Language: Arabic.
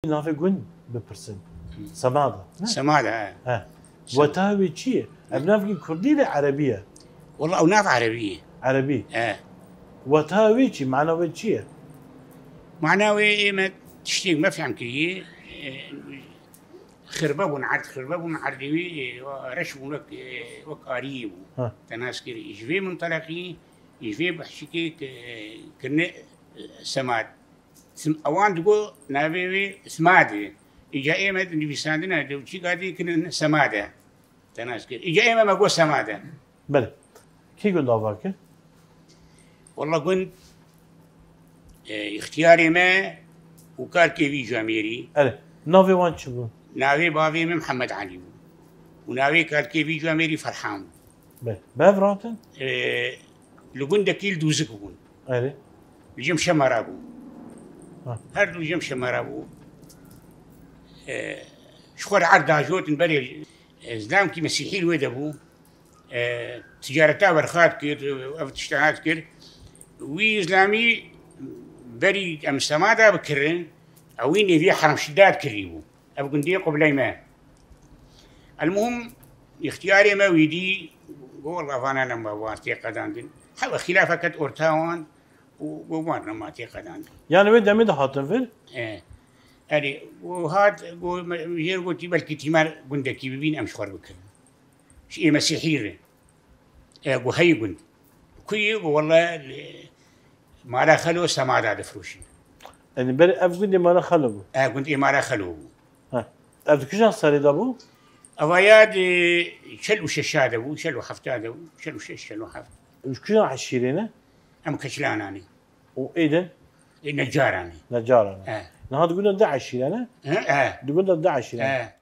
نافي قن ببرسن سماده سماده وتاوي شيء بنافي كردي ولا عربيه؟ والله او ناف عربيه عربي وتاوي شيء معناه شيء معناه ما تشتيق ما فهم كي خرباب عردوي رشم لك وقاريب تناسكر يجفي منطلقي يجفي بحشكي كن سماد اوان تقول نافي سماده اجا ايما اللي بيساندنا دوشي قاعدين كن سماده تناسكر اجا ايما ما قول سماده بلى كي قلت دافاك؟ والله كنت اختياري ما وقال كيفي جاميري نافي وان شبو؟ ناوي بافي من محمد علي وناوي قال كيفي جاميري فرحان بافراتن؟ لقون دكيل دوزكون أري الجم شمرابو هردو الجم شمرابو شخور عرض جوت نبري زلام كي مسيحي الودبو تجارتا ورخات كير او تشتغلات كير وي اسلامي بري ام سماده بكرن اوين في حرم شداد كريبو ابو قندي قبل ما المهم اختياري ما ويدي والله فانا لما وارتي قدان حوا خلافه كت اورتاوان ووانا ما تي قدان يعني وين دمي حاطن فيل؟ ادي وهاد يجير قلت بلكي تيمار قندكي بين امشخر بكر شيء مسيحي وهي قند كي والله ما لا خلو سماده دفروشي يعني بري اف قندي ما لا خلو قند ما لا خلو اف كيشان صاري دابو؟ أواياد شلو ششادة شلو حفتادة شلو شش شلو حفت. وش كيشان عشيرينه؟ أم كشلاناني. وإيدن؟ نجاراني. نجاراني. نهار تقولون 11 أنا؟ تقولون 11 أنا.